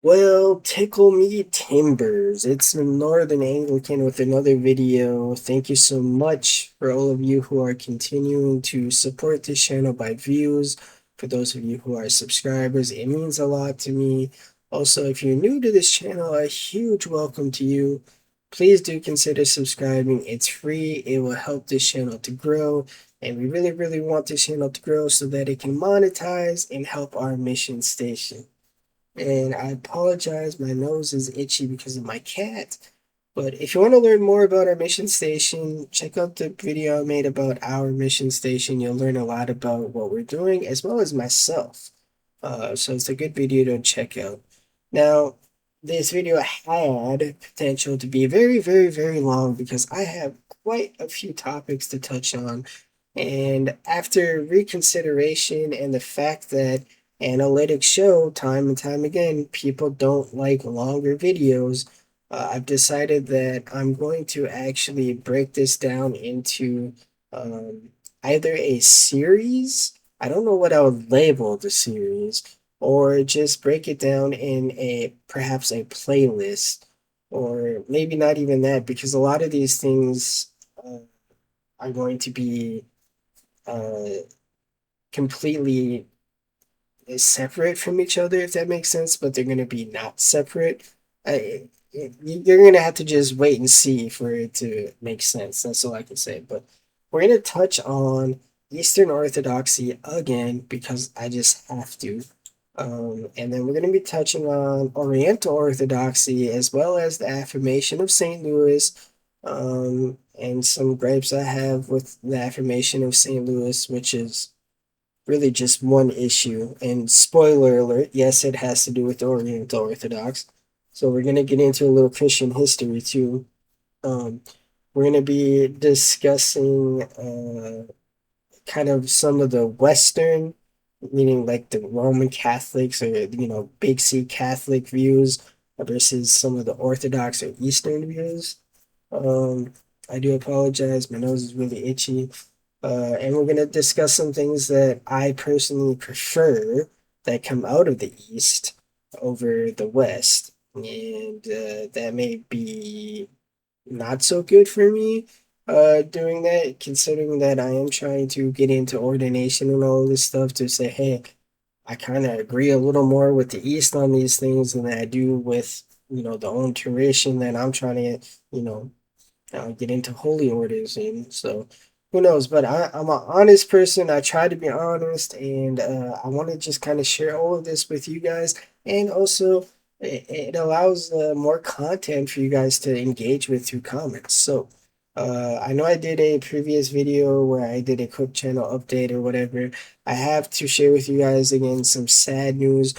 Well, tickle me timbers. It's the Northern Anglican with another video. Thank you so much for all of you who are continuing to support this channel by views. For those of you who are subscribers, it means a lot to me. Also, if you're new to this channel, a huge welcome to you. Please do consider subscribing. It's free. It will help this channel to grow. And we really, really want this channel to grow so that it can monetize and help our mission station. And I apologize, my nose is itchy because of my cat. But if you want to learn more about our mission station, check out the video I made about our mission station. You'll learn a lot about what we're doing as well as myself. So it's a good video to check out. Now, this video had potential to be very, very, very long because I have quite a few topics to touch on. And after reconsideration and the fact that analytics show time and time again, people don't like longer videos, I've decided that I'm going to actually break this down into um, either a series. I don't know what I would label the series, or just break it down in a perhaps a playlist, or maybe not even that, because a lot of these things are going to be uh, completely separate from each other, if that makes sense, but they're going to be not separate. You're going to have to just wait and see for it to make sense. That's all I can say. But we're going to touch on Eastern Orthodoxy again because I just have to. And then we're going to be touching on Oriental Orthodoxy as well as the affirmation of St. Louis, and some gripes I have with the affirmation of St. Louis, which is really just one issue. And spoiler alert, yes, it has to do with the Oriental Orthodox. So we're going to get into a little Christian history too. Um, we're going to be discussing kind of some of the Western, meaning like the Roman Catholics or, Big C Catholic views versus some of the Orthodox or Eastern views. Um, I do apologize. My nose is really itchy. And we're going to discuss some things that I personally prefer that come out of the East over the West. And that may be not so good for me doing that, considering that I am trying to get into ordination and all this stuff to say, hey, I kind of agree a little more with the East on these things than I do with, the own tradition that I'm trying to, get into holy orders. And so who knows, but I'm an honest person. I try to be honest, and I want to just kind of share all of this with you guys. And also it allows more content for you guys to engage with through comments. So I know I did a previous video where I did a quick channel update or whatever. I have to share with you guys again some sad news.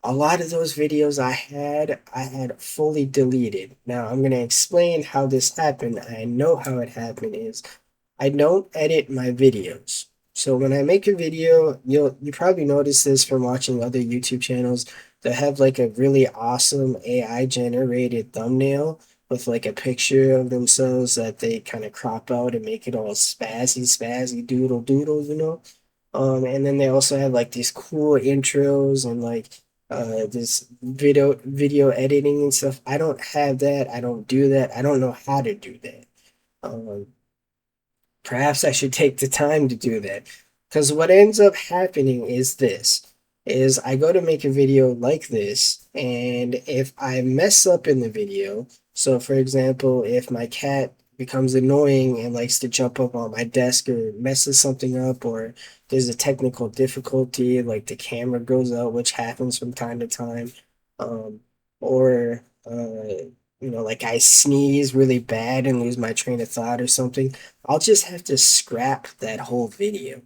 A lot of those videos I had fully deleted. Now I'm gonna explain how this happened. I know how it happened is I don't edit my videos. So when I make a video, you probably notice this from watching other YouTube channels that have like a really awesome AI generated thumbnail with like a picture of themselves that they kind of crop out and make it all spazzy doodle doodle. And then they also have like these cool intros and like this video editing and stuff. I don't have that. I don't do that. I don't know how to do that. Um, Perhaps I should take the time to do that. Because what ends up happening is this is I go to make a video like this, and if I mess up in the video, so for example, if my cat becomes annoying and likes to jump up on my desk or messes something up, or there's a technical difficulty, like the camera goes out, which happens from time to time, um, or like I sneeze really bad and lose my train of thought or something, I'll just have to scrap that whole video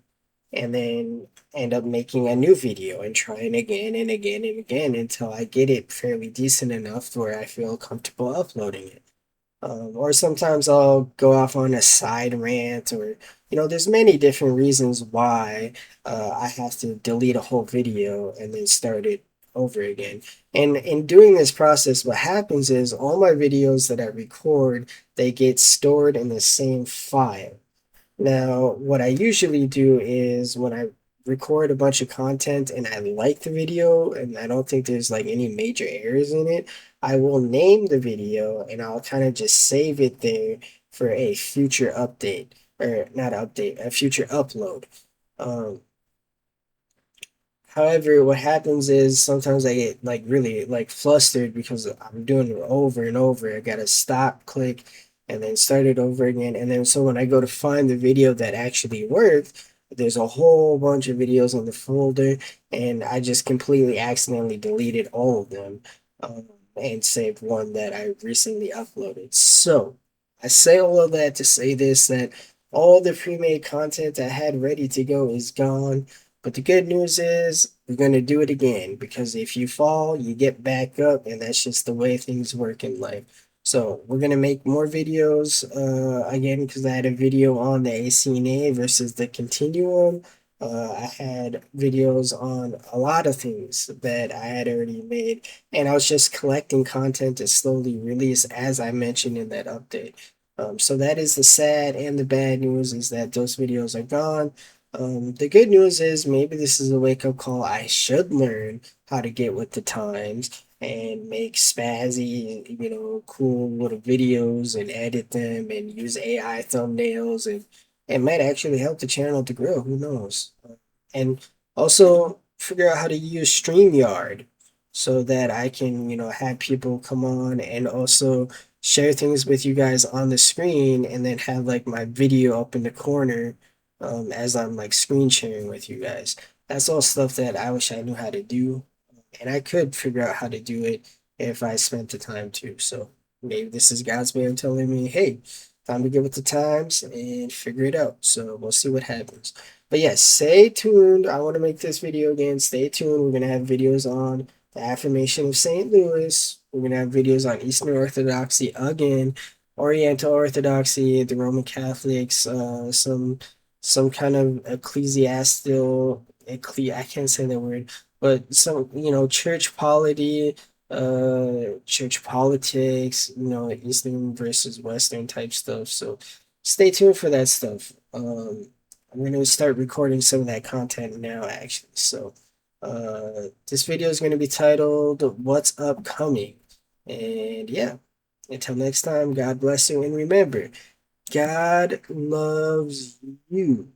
and then end up making a new video and trying again and again and again until I get it fairly decent enough where I feel comfortable uploading it. Or sometimes I'll go off on a side rant, or, there's many different reasons why I have to delete a whole video and then start it over again. And in doing this process, what happens is all my videos that I record, they get stored in the same file. Now, what I usually do is when I record a bunch of content and I like the video and I don't think there's like any major errors in it, I will name the video and I'll kind of just save it there for a future update, or not update, a future upload. Um, However, what happens is sometimes I get like really like flustered because I'm doing it over and over. I gotta stop, click, and then start it over again. And then so when I go to find the video that actually worked, there's a whole bunch of videos in the folder, and I just completely accidentally deleted all of them, and saved one that I recently uploaded. So I say all of that to say this, that all the pre-made content I had ready to go is gone, but the good news is we're going to do it again, because if you fall, you get back up, and that's just the way things work in life. So we're going to make more videos again, because I had a video on the ACNA versus the Continuum. I had videos on a lot of things that I had already made, and I was just collecting content to slowly release, as I mentioned in that update. So that is the sad and the bad news, is that those videos are gone. The good news is maybe this is a wake up call. I should learn how to get with the times and make spazzy, cool little videos and edit them and use AI thumbnails, and it might actually help the channel to grow. Who knows? And also figure out how to use StreamYard so that I can, have people come on and also share things with you guys on the screen, and then have like my video up in the corner as I'm like screen sharing with you guys. That's all stuff that I wish I knew how to do, and I could figure out how to do it if I spent the time to. So maybe this is God's way of telling me, hey, time to get with the times and figure it out. So we'll see what happens. But yes, stay tuned. I want to make this video again. Stay tuned. We're gonna have videos on the affirmation of St. Louis. We're gonna have videos on Eastern Orthodoxy again, Oriental Orthodoxy, the Roman Catholics, some kind of ecclesiastical, I can't say that word, but some, church politics, Eastern versus Western type stuff. So stay tuned for that stuff. I'm gonna start recording some of that content now, actually. So this video is gonna be titled "What's Upcoming," and yeah. Until next time, God bless you, and remember, God loves you.